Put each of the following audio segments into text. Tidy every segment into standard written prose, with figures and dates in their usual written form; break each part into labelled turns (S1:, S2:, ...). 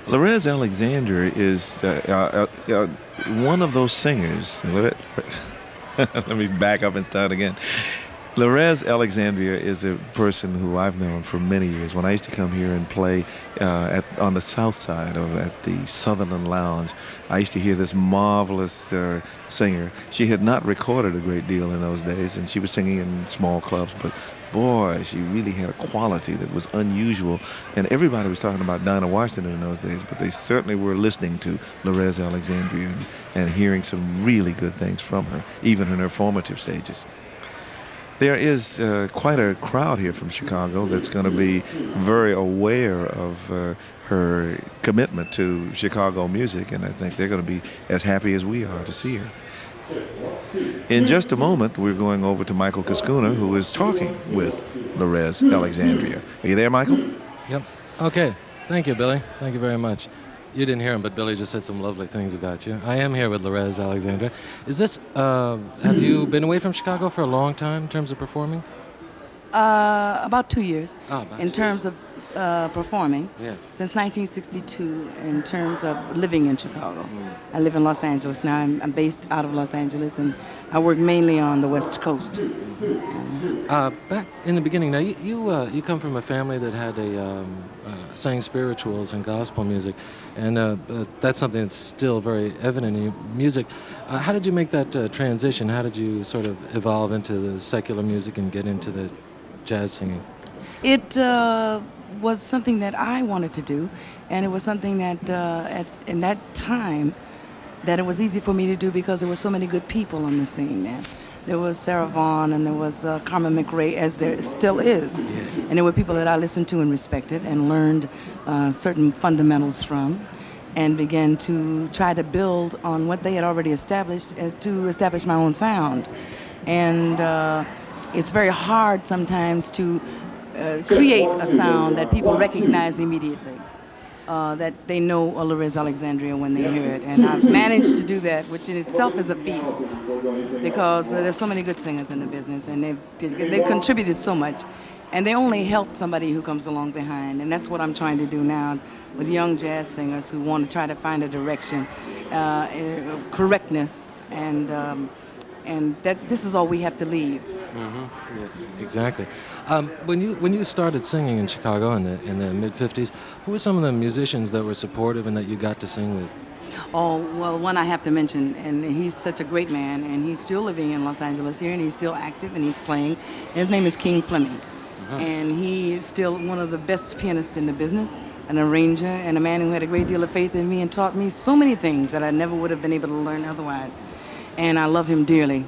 S1: Lorez Alexandria is one of those singers. Let me back up and start again. Lorez Alexandria is a person who I've known for many years. When I used to come here and play on the south side or at the Sutherland Lounge, I used to hear this marvelous singer. She had not recorded a great deal in those days, and she was singing in small clubs, but boy, she really had a quality that was unusual. And everybody was talking about Dinah Washington in those days, but they certainly were listening to Lorez Alexandria and hearing some really good things from her, even in her formative stages. There is quite a crowd here from Chicago that's going to be very aware of her commitment to Chicago music, and I think they're going to be as happy as we are to see her. In just a moment, we're going over to Michael Cuscuna, who is talking with Lorez Alexandria. Are you there, Michael?
S2: Yep. Okay. Thank you, Billy. Thank you very much. You didn't hear him, but Billy just said some lovely things about you. I am here with Lorez Alexandria. Is this, have you been away from Chicago for a long time in terms of performing?
S3: About 2 years.
S2: About
S3: in
S2: 2
S3: terms
S2: years.
S3: of performing.
S2: Yeah.
S3: Since 1962, in terms of living in Chicago. I live in Los Angeles now. I'm based out of Los Angeles, and I work mainly on the West Coast.
S2: Back in the beginning, now you come from a family that had sang spirituals and gospel music, and that's something that's still very evident in your music. How did you make that transition? How did you sort of evolve into the secular music and get into the jazz singing?
S3: It was something that I wanted to do, and it was something that in that time that it was easy for me to do because there were so many good people on the scene then. There was Sarah Vaughan, and there was Carmen McRae, as there still is. Yeah. And there were people that I listened to and respected and learned certain fundamentals from, and began to try to build on what they had already established to establish my own sound. And it's very hard sometimes to create a sound that people recognize immediately, that they know Lorez Alexandria when they hear it. And I've managed to do that, which in itself is a feat, because there's so many good singers in the business, and they've contributed so much, and they only help somebody who comes along behind. And that's what I'm trying to do now with young jazz singers who want to try to find a direction, correctness, and that this is all we have to leave.
S2: Mm-hmm. Yeah, exactly. When you started singing in Chicago in the mid-50s, who were some of the musicians that were supportive and that you got to sing with?
S3: Oh, well, one I have to mention, and he's such a great man, and he's still living in Los Angeles here, and he's still active, and he's playing. His name is King Fleming, and he is still one of the best pianists in the business, an arranger, and a man who had a great deal of faith in me and taught me so many things that I never would have been able to learn otherwise. And I love him dearly.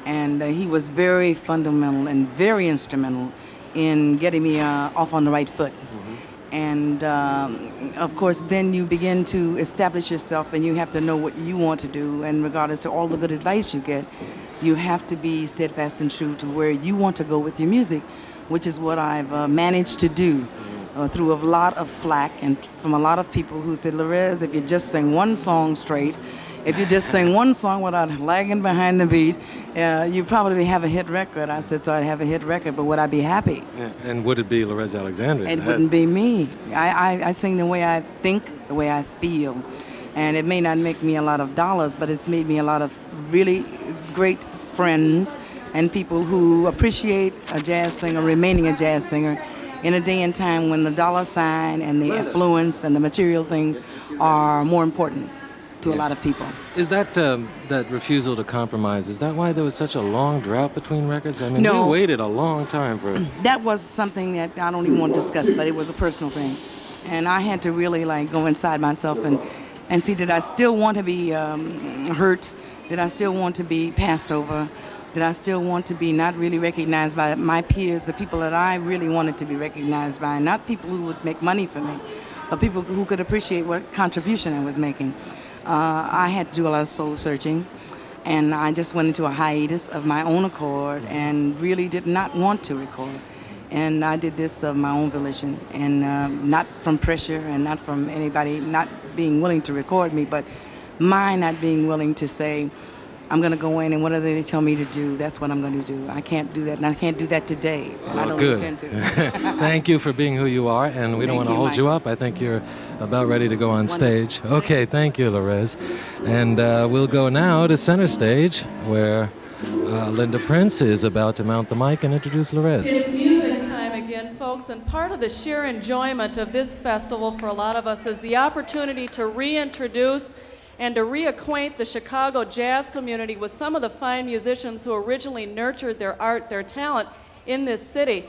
S3: And he was very fundamental and very instrumental in getting me off on the right foot. Mm-hmm. And of course, then you begin to establish yourself, and you have to know what you want to do. And regardless to all the good advice you get, you have to be steadfast and true to where you want to go with your music, which is what I've managed to do through a lot of flack and from a lot of people who said, Lorez, if you just sing one song straight, if you just sing one song without lagging behind the beat, you probably have a hit record. I said, so I'd have a hit record, but would I be happy?
S2: Yeah. And would it be Lorez Alexandria?
S3: It wouldn't be me. I sing the way I think, the way I feel. And it may not make me a lot of dollars, but it's made me a lot of really great friends and people who appreciate a jazz singer, remaining a jazz singer, in a day and time when the dollar sign and the affluence and the material things are more important to a lot of people.
S2: Is that that refusal to compromise, is that why there was such a long drought between records? I mean,
S3: No.
S2: we waited a long time for...
S3: That was something that I don't even want to discuss, but it was a personal thing. And I had to really go inside myself and see, did I still want to be hurt? Did I still want to be passed over? Did I still want to be not really recognized by my peers, the people that I really wanted to be recognized by, not people who would make money for me, but people who could appreciate what contribution I was making? I had to do a lot of soul searching, and I just went into a hiatus of my own accord and really did not want to record. And I did this of my own volition, and not from pressure and not from anybody not being willing to record me, but my not being willing to say, I'm going to go in and whatever they tell me to do, that's what I'm going to do. I can't do that, and I can't do that today. And I don't
S2: good.
S3: intend to.
S2: Thank you for being who you are, and we don't want to
S3: Thank you,
S2: hold you
S3: Mike.
S2: up. I think you're about ready to go on stage. Okay, thank you, Lorez. And we'll go now to center stage, where Linda Prince is about to mount the mic and introduce Lorez.
S4: It's music time again, folks, and part of the sheer enjoyment of this festival for a lot of us is the opportunity to reintroduce and to reacquaint the Chicago jazz community with some of the fine musicians who originally nurtured their art, their talent in this city.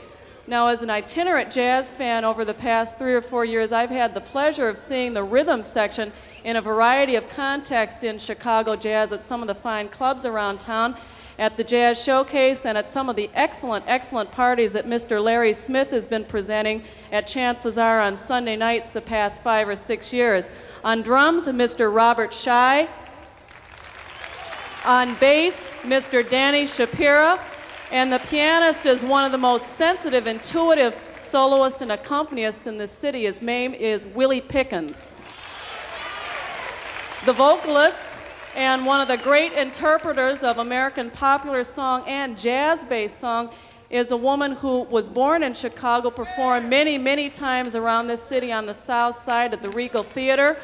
S4: Now, as an itinerant jazz fan over the past 3 or 4 years, I've had the pleasure of seeing the rhythm section in a variety of contexts in Chicago jazz at some of the fine clubs around town, at the Jazz Showcase, and at some of the excellent, excellent parties that Mr. Larry Smith has been presenting at Chances Are on Sunday nights the past 5 or 6 years. On drums, Mr. Robert Shai. On bass, Mr. Danny Shapira. And the pianist is one of the most sensitive, intuitive soloists and accompanists in the city. His name is Willie Pickens. The vocalist and one of the great interpreters of American popular song and jazz-based song is a woman who was born in Chicago, performed many, many times around this city on the south side at the Regal Theater,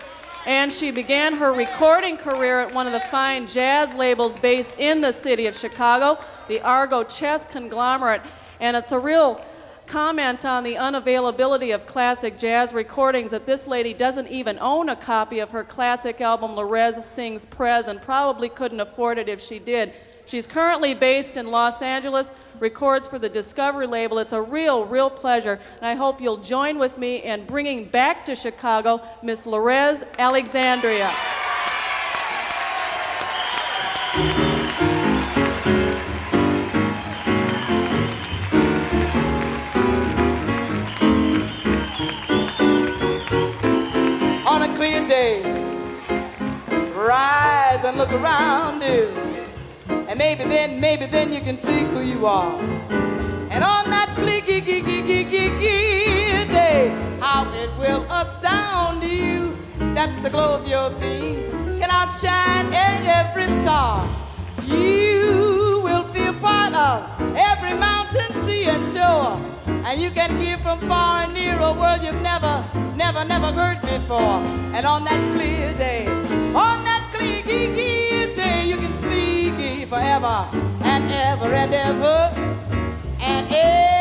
S4: and she began her recording career at one of the fine jazz labels based in the city of Chicago, the Argo Chess Conglomerate, and it's a real comment on the unavailability of classic jazz recordings that this lady doesn't even own a copy of her classic album Lorez Sings Prez, and probably couldn't afford it if she did. She's currently based in Los Angeles, records for the Discovery label. It's a real, real pleasure, and I hope you'll join with me in bringing back to Chicago Miss Lorez Alexandria.
S5: On a clear day, rise and look around you, and maybe then you can see who you are. And on that clear day, how it will astound you that the glow of your being can outshine every star. You will feel part of every mountain, sea, and shore, and you can hear from far and near a world you've never heard before. And on that clear day, you can see forever and ever and ever and evermore.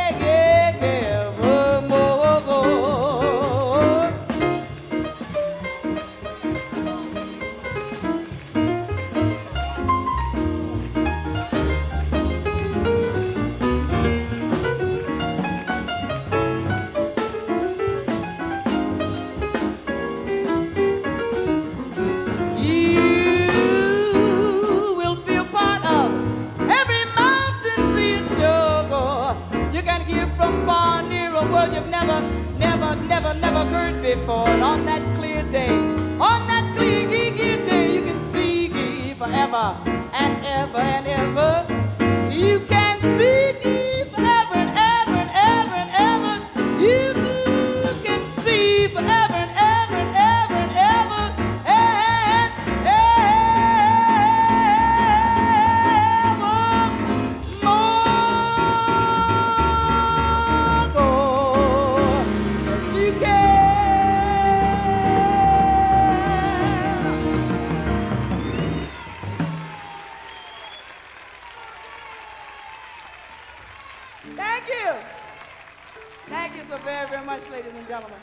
S5: You've never heard before. And on that clear day, you can see forever and ever and ever. You can see forever and ever and ever and ever. You can see forever and ever and ever and ever and very much, ladies and gentlemen.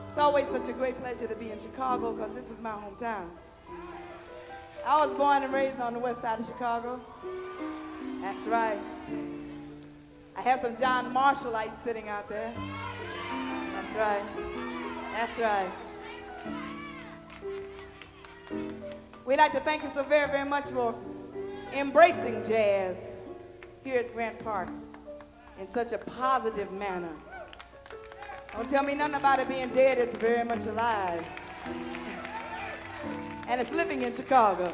S5: It's always such a great pleasure to be in Chicago because this is my hometown. I was born and raised on the west side of Chicago. That's right. I have some John Marshallites sitting out there. That's right. That's right. We'd like to thank you so very, very much for embracing jazz here at Grant Park in such a positive manner. Don't tell me nothing about it being dead. It's very much alive. And it's living in Chicago.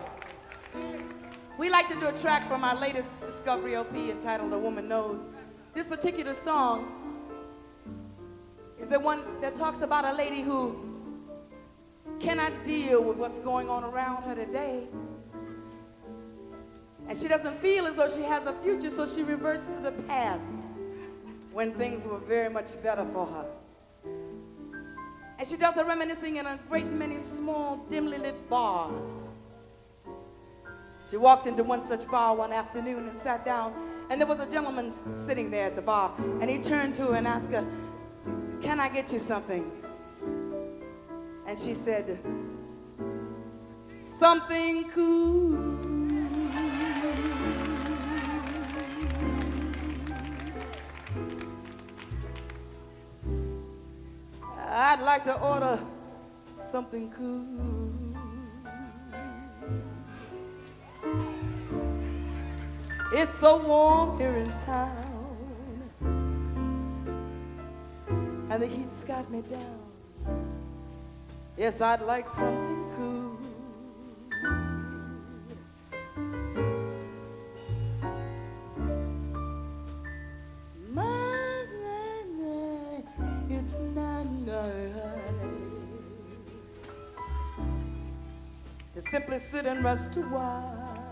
S5: We like to do a track from our latest Discovery LP entitled A Woman Knows. This particular song is the one that talks about a lady who cannot deal with what's going on around her today. And she doesn't feel as though she has a future, so she reverts to the past when things were very much better for her. And she does her reminiscing in a great many small, dimly lit bars. She walked into one such bar one afternoon and sat down, and there was a gentleman sitting there at the bar, and he turned to her and asked her, "Can I get you something?" And she said, "Something cool." I'd like to order something cool. It's so warm here in town, and the heat's got me down. Yes, I'd like something cool. It's not nice to simply sit and rest a while.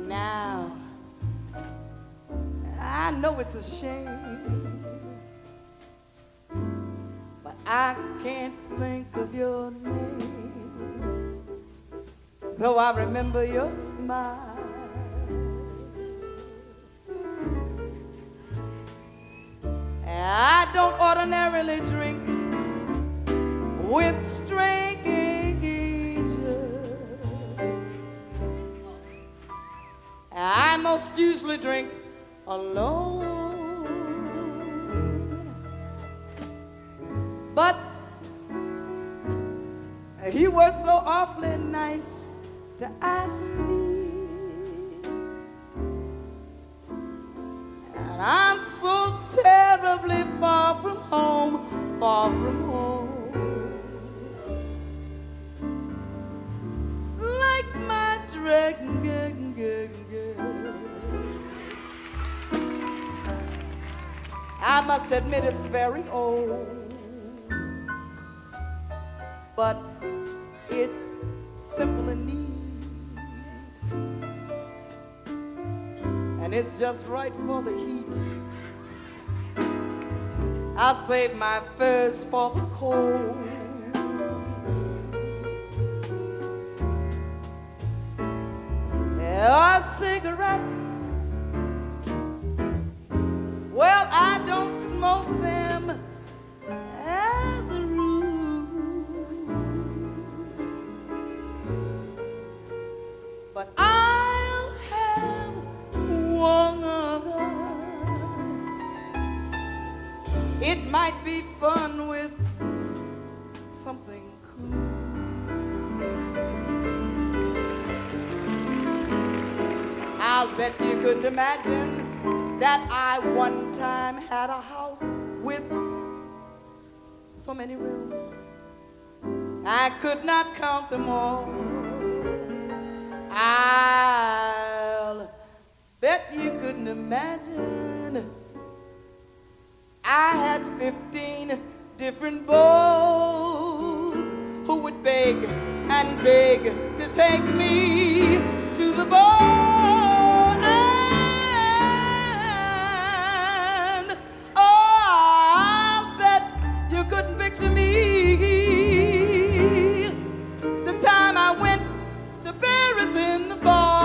S5: Now, I know it's a shame, but I can't think of your name, though I remember your smile. I don't ordinarily drink with strangers. I most usually drink alone. But you were so awfully nice to ask me. And I'm so terribly far from home, far from home. Like my dragon girls. I must admit it's very old, but it's simple and neat. And it's just right for the heat. I'll save my furs for the cold. A cigarette, well, I don't smoke them as a rule, but I'll have one. It might be fun with something cool. I'll bet you couldn't imagine that I one time had a house with so many rooms. I could not count them all. I'll bet you couldn't imagine I had 15 different beaux who would beg and beg to take me to the ball. And oh, I'll bet you couldn't picture me the time I went to Paris in the fall.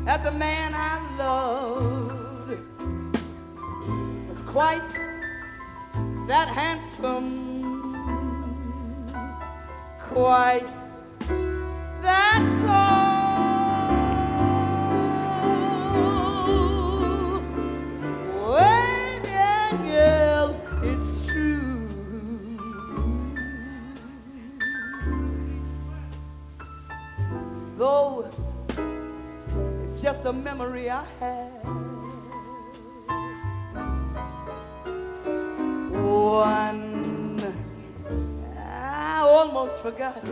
S5: That the man I loved was quite that handsome, quite that tall. Well, yeah, girl, it's true. Though just a memory I had. One I almost forgot,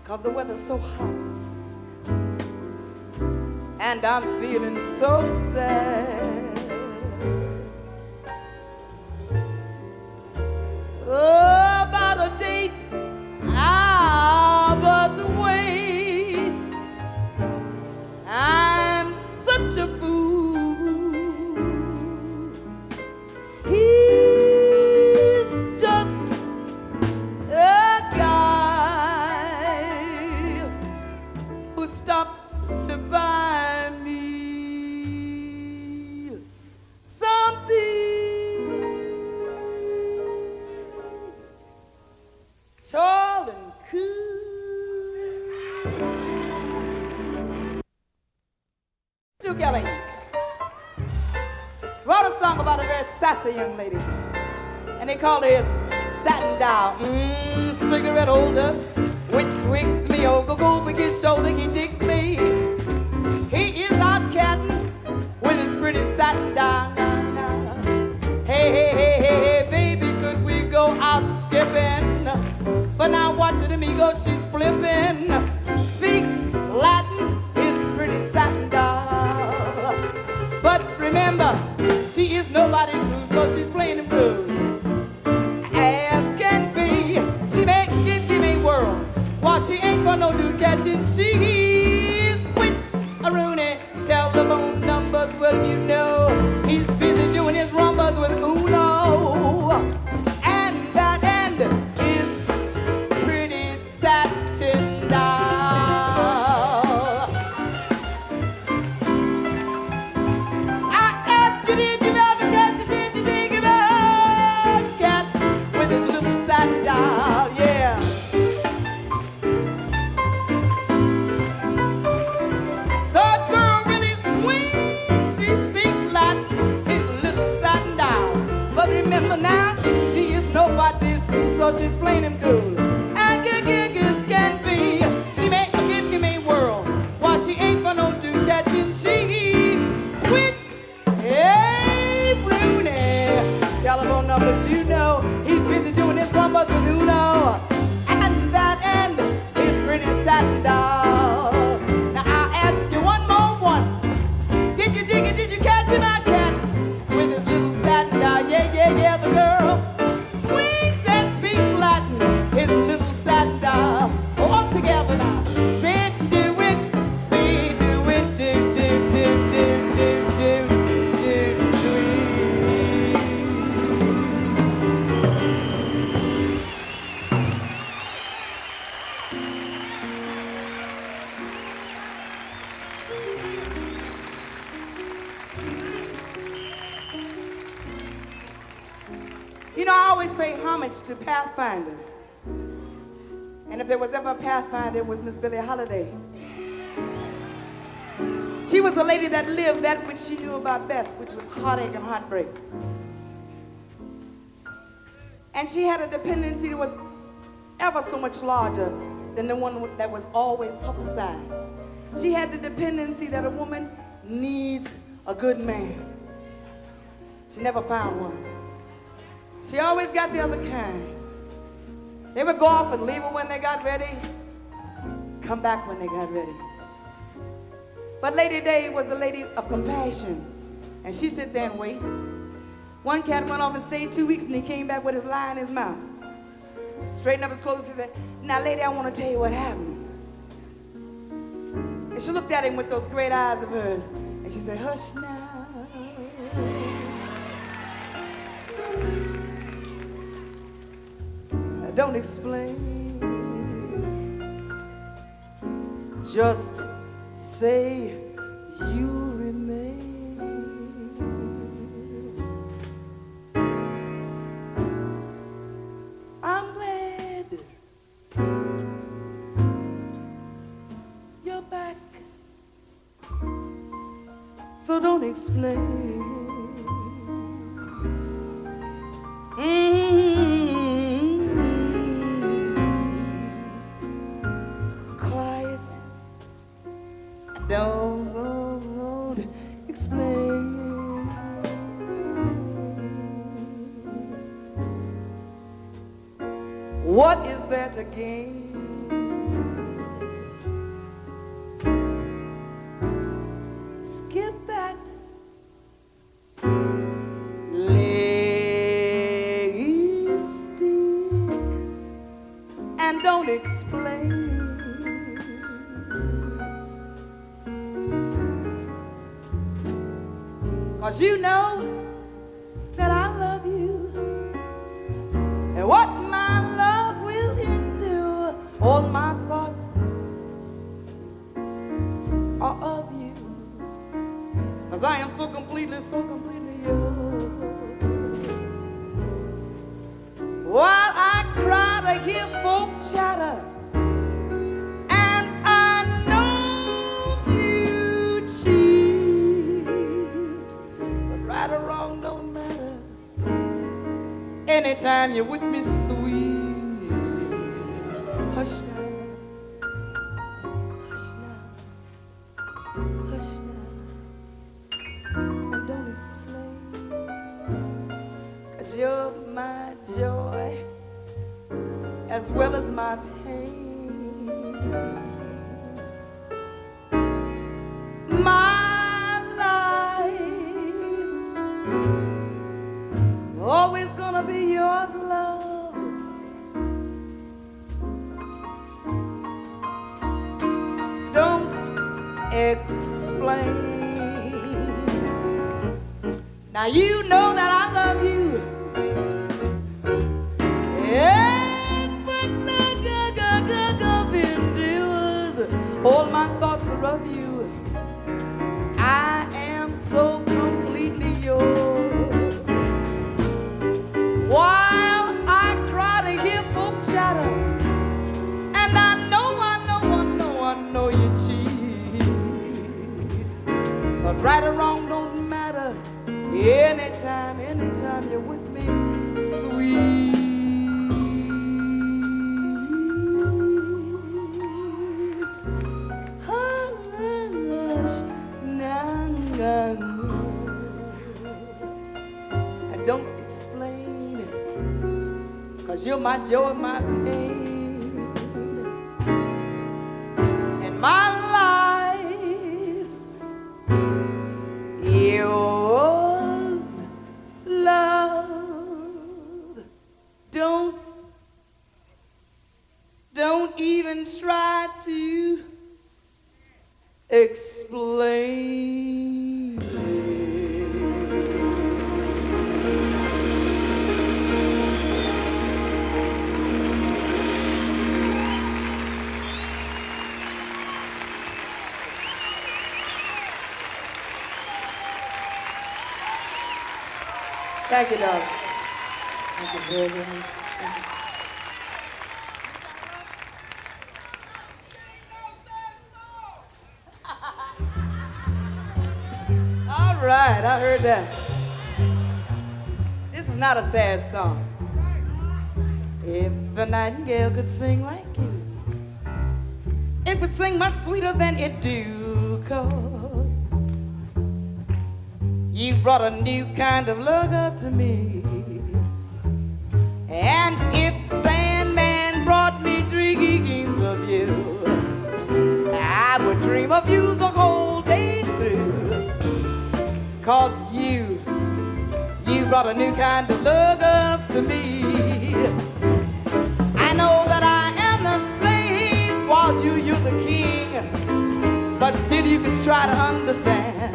S5: 'cause the weather's so hot and I'm feeling so sad. Oh, Duke Ellington wrote a song about a very sassy young lady, and they called her his satin doll. Cigarette holder, which swings me over his shoulder, he digs me. He is out catting with his pretty satin doll. Hey, hey, hey, hey, hey, baby, could we go out skipping? But now watch it, amigo, she's flipping. Speaks Latin, his pretty satin doll. But remember, she is nobody's fool, so she's playing him good. As can be, she may give me whirl, while she ain't for no dude catching. She switch a Rooney telephone numbers, well you know he's busy doing his rumbas with Uno. And that end is pretty satin doll. I ask you, did you ever catch a did you dig it up cat with his little satin doll? Yeah. The girl really swings, she speaks Latin, his little satin doll. But remember now, she is nobody's fool, so she's playing him cool. And giggles can be, she make a give me whirl, while she ain't for no dude catching. She switch, hey Rooney, telephone numbers you know, he's busy doing his rumbas with Uno. And that end is pretty satin doll. Now I'll ask you one more once. Did you dig it? Did you catch him, my cat? With his little satin doll. Yeah, yeah, yeah, the girl swings and speaks Latin. His little satin doll. All together now. Spit, do it, speed, do it, do, do, do, do, do, do, do, do it. You know, I always pay homage to pathfinders. And if there was ever a pathfinder, it was Miss Billie Holiday. She was a lady that lived that which she knew about best, which was heartache and heartbreak. And she had a dependency that was ever so much larger than the one that was always publicized. She had the dependency that a woman needs a good man. She never found one. She always got the other kind. They would go off and leave her when they got ready, come back when they got ready. But Lady Day was a lady of compassion, and she sit there and wait. One cat went off and stayed 2 weeks, and he came back with his lie in his mouth. Straightened up his clothes, he said, "Now, lady, I want to tell you what happened." And she looked at him with those great eyes of hers, and she said, "Hush now. Don't explain. Just say you remain. I'm glad you're back. So don't explain. Don't explain. What is there to gain? Skip that lipstick and don't explain. 'Cause you know that I love you, and what my love will endure. All my thoughts are of you, 'cause I am so completely yours. While I cry to hear folk chatter, and I anytime you're with me, sweet. Hush now, hush now, hush now, and don't explain, 'cause you're my joy as well as my pain. My life's always gonna be yours, love. Don't explain. Now you know that I love you. All my thoughts are of you. I am so completely yours. While I cry to hear folk chatter, and I know you cheat. But right or wrong don't matter. Anytime you're with me, sweet. Don't explain, 'cause you're my joy, my pain, and my life's yours, love. Don't even try to explain. Thank you, darling. Thank you very, very much. Thank you. All right, I heard that. This is not a sad song. If the nightingale could sing like you, it would sing much sweeter than it do, 'cause you brought a new kind of love up to me. And if Sandman brought me dreams of you, I would dream of you the whole day through. 'Cause you brought a new kind of love up to me. I know that I am the slave while you're the king, but still you can try to understand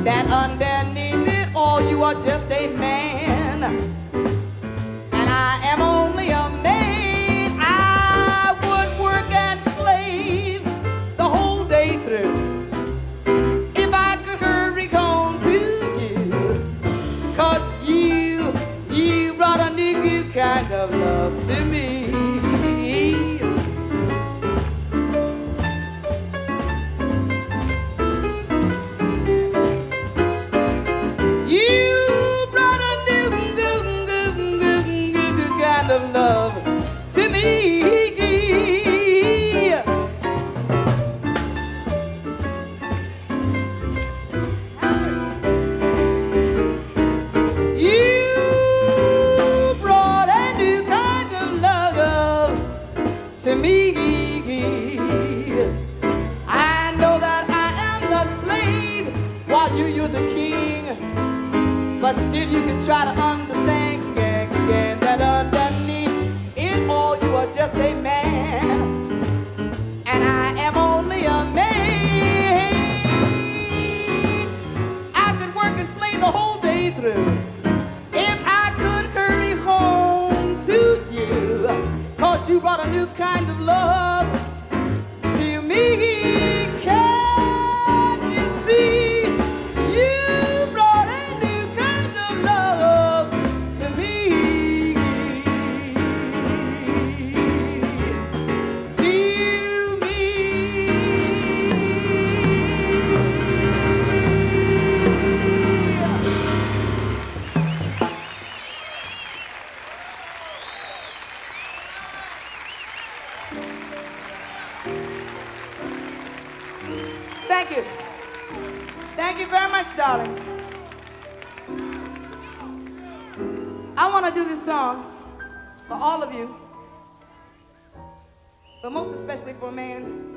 S5: that underneath it all you are just a man, and I am only a maid. I would work and slave the whole day through if I could hurry home to you, 'cause you brought a new kind of love to me. Of love to me. You brought a new kind of love to me. I know that I am the slave while you're the king, but still you can try to understand that underneath it all you are just a man, and I am only a maid. I could work and slay the whole day through if I could hurry home to you, 'cause you brought a new kind of love to me. Can't you see? You brought a new kind of love to me. Thank you. Thank you very much, darlings. I want to do this song for all of you, but most especially for a man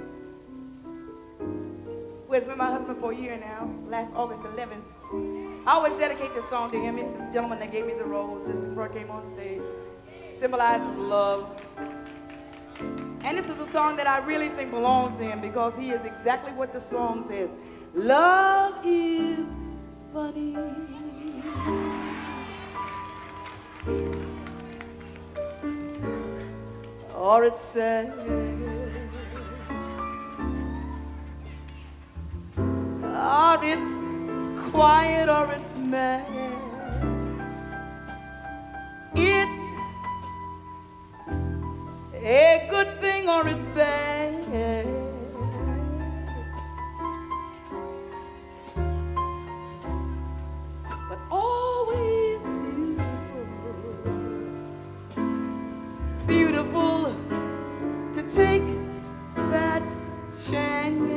S5: who has been my husband for a year now, last August 11th. I always dedicate this song to him. He's the gentleman that gave me the rose just before I came on stage. Symbolizes love. And this is a song that I really think belongs to him because he is exactly what the song says. Love is funny. Or it's sad. Or it's quiet or it's mad. It's a good thing or it's bad. But always beautiful. Beautiful to take that chance.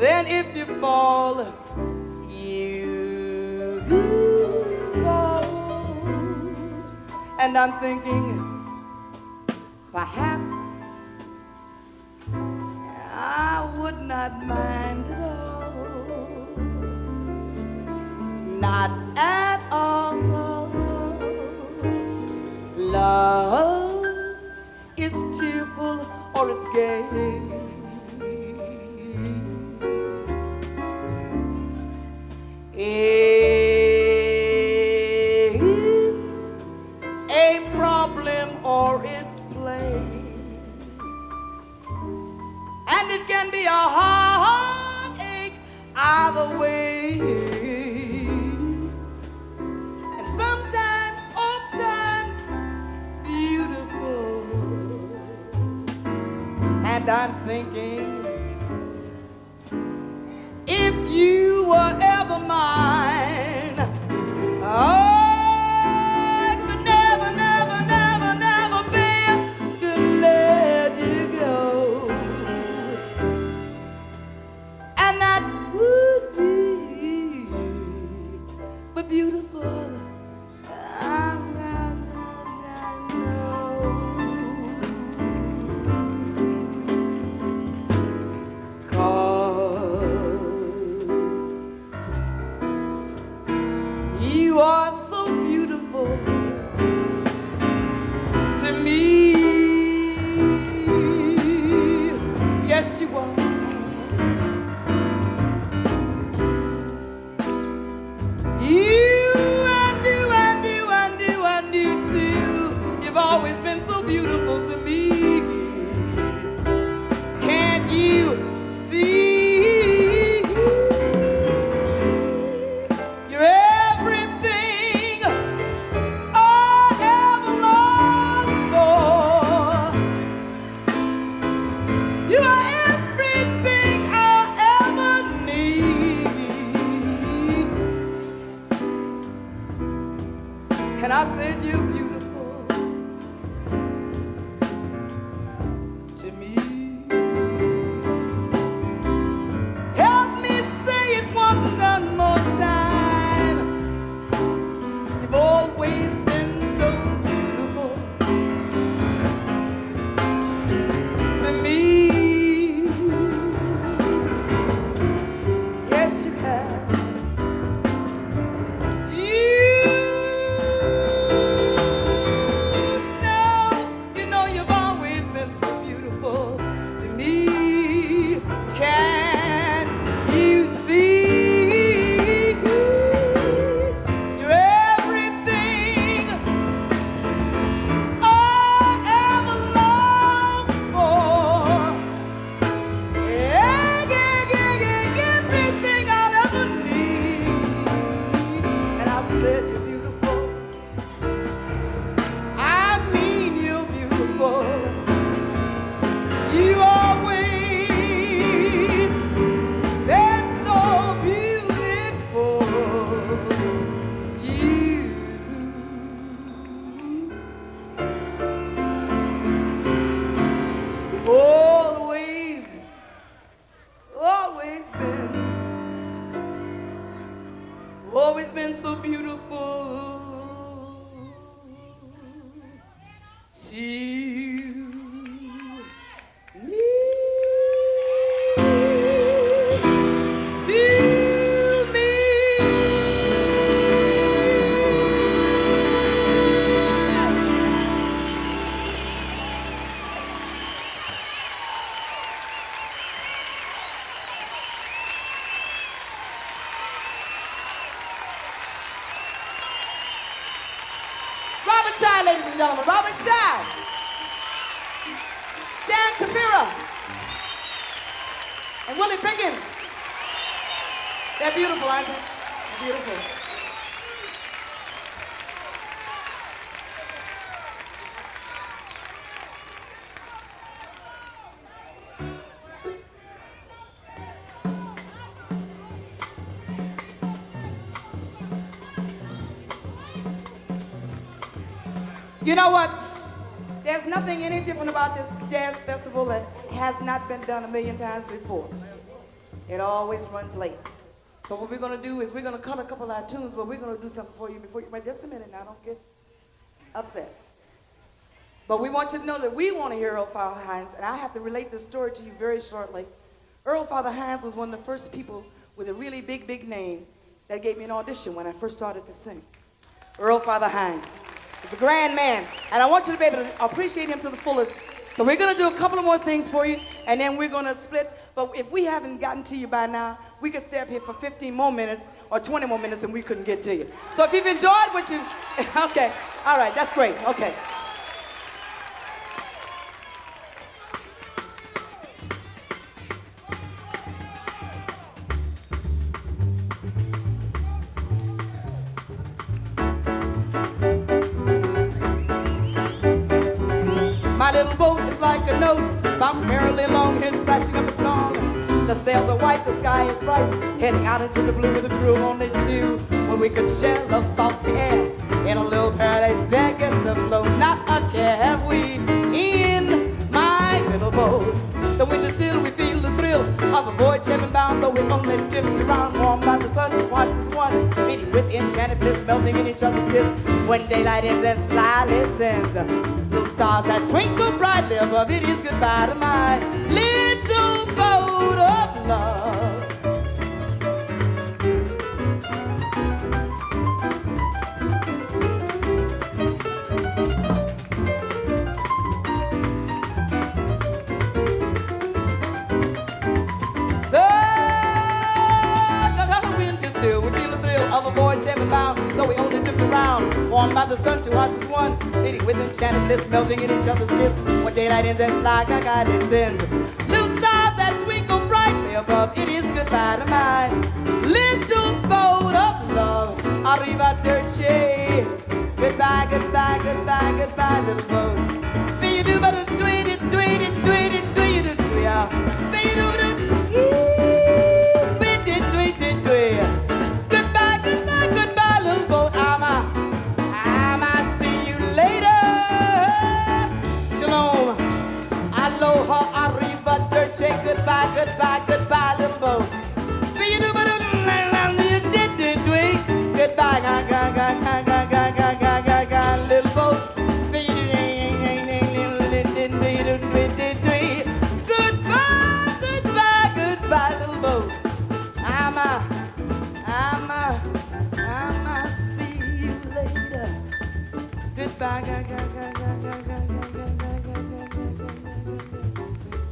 S5: Then if you fall, you fall. And I'm thinking, perhaps I would not mind at all. Not at all. Love is tearful or it's gay. It's a problem or it's play. And it can be a heartache either way. And sometimes, oftentimes, beautiful. And I'm thinking, if you were ever mine, I could never, never, never, never bear to let you go. And that would be but beautiful. I know. 'Cause you are so beautiful to me. Yes, you are. You too. You've always been so beautiful to me. Can't you see? You're everything I ever longed for. You are everything I ever need. And I said you're beautiful to me. Help me say it one more time. You've always been so beautiful to me. Yes, you have. You Robert Shire, ladies and gentlemen, Robert Shire. Dan Shapira. And Willie Pickens. They're beautiful, aren't they? They're beautiful. You know what? There's nothing any different about this jazz festival that has not been done a million times before. It always runs late. So what we're going to do is we're going to cut a couple of our tunes, but we're going to do something for you before you... Wait just a minute now, don't get upset. But we want you to know that we want to hear Earl Father Hines, and I have to relate this story to you very shortly. Earl Father Hines was one of the first people with a really big, big name that gave me an audition when I first started to sing. Earl Father Hines. He's a grand man, and I want you to be able to appreciate him to the fullest. So we're going to do a couple of more things for you, and then we're going to split. But if we haven't gotten to you by now, we could stay up here for 15 more minutes or 20 more minutes, and we couldn't get to you. So if you've enjoyed what you... Okay, all right, that's great, okay. My little boat is like a note, bounce merrily along here, splashing up a song. The sails are white, the sky is bright, heading out into the blue with a crew of only two. Where we could share love, salty air, in a little paradise that gets afloat. Not a care have we in my little boat. The wind is still, we feel the thrill of a voyage heaven bound, though we only drift around, warmed by the sun. Two hearts as one, meeting with enchanted bliss, melting in each other's kiss. When daylight ends and slyly sends little stars that twinkle brightly above, it is goodbye to my little boat of love. The wind is still, we feel the thrill of a voyage heaven bound, though we only drift around, warmed by the sun, two hearts as one, meeting with enchanted bliss, melting in each other's kiss. When daylight ends and sly guided sends little stars that twinkle brightly above, it is goodbye to my little boat of love. Arrivederci. Goodbye, goodbye, goodbye, goodbye, little boat. Goodbye, goodbye, goodbye, little boat. I'ma see you later. Shalom. Aloha, arrivederci. Goodbye, goodbye, goodbye, little boat. Goodbye, little boat. Goodbye, goodbye, goodbye, little boat. I'ma see you later. Goodbye,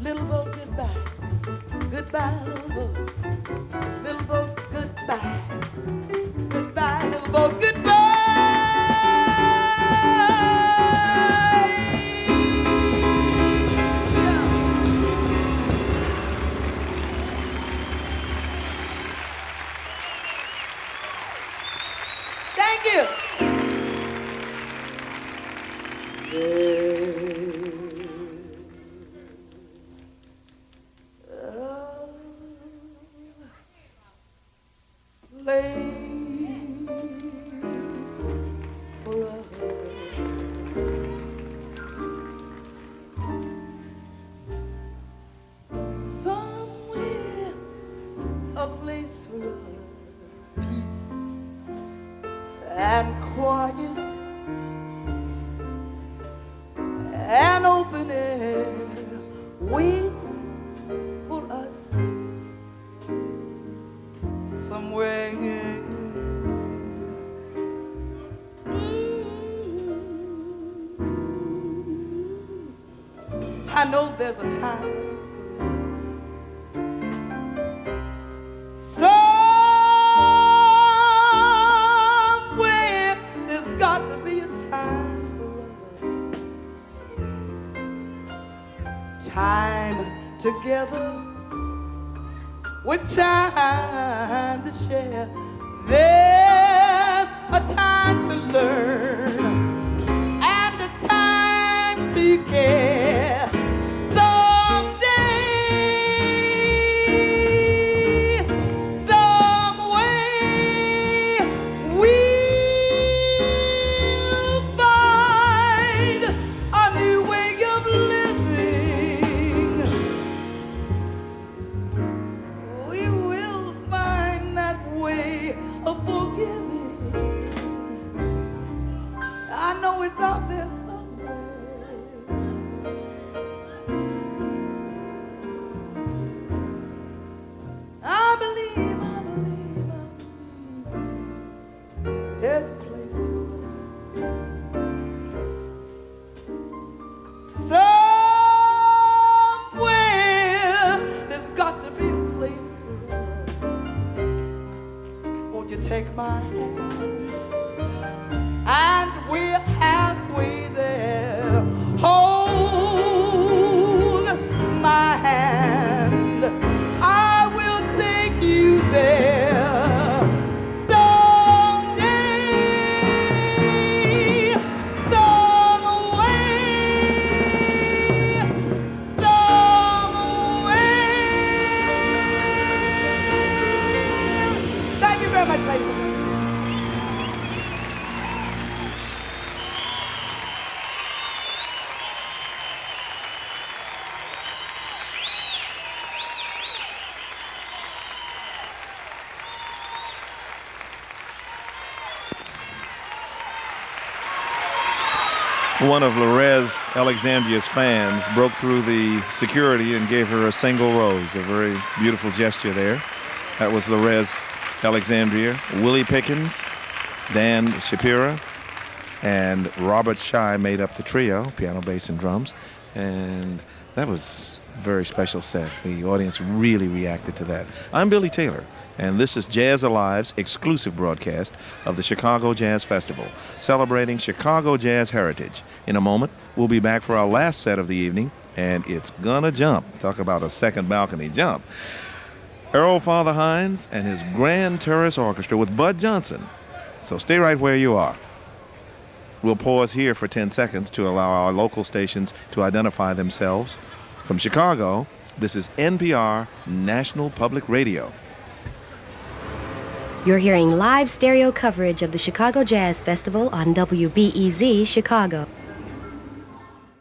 S5: little boat, goodbye. Goodbye, little boat. Little boat, goodbye. Goodbye, little boat, goodbye. Thank you. Place for us, somewhere a place for us, peace and quiet, waits for us somewhere. I know there's a time. Somewhere there's got to be a time for us. Time together with time to share. There's a time to learn and a time to care. Take my hand, and we're halfway there. Hold my hand, I will take you there. Someday, some way, somewhere. Thank you very much, ladies and gentlemen.
S1: One of Lorez Alexandria's fans broke through the security and gave her a single rose, a very beautiful gesture there. That was Lorez Alexandria, Willie Pickens, Dan Shapira, and Robert Shai made up the trio, piano, bass, and drums. And that was a very special set. The audience really reacted to that. I'm Billy Taylor, and this is Jazz Alive's exclusive broadcast of the Chicago Jazz Festival, celebrating Chicago jazz heritage. In a moment, we'll be back for our last set of the evening, and it's gonna jump. Talk about a second balcony jump. Earl Father Hines and his Grand Terrace Orchestra with Bud Johnson. So stay right where you are. We'll pause here for 10 seconds to allow our local stations to identify themselves. From Chicago, this is NPR National Public Radio.
S6: You're hearing live stereo coverage of the Chicago Jazz Festival on WBEZ Chicago.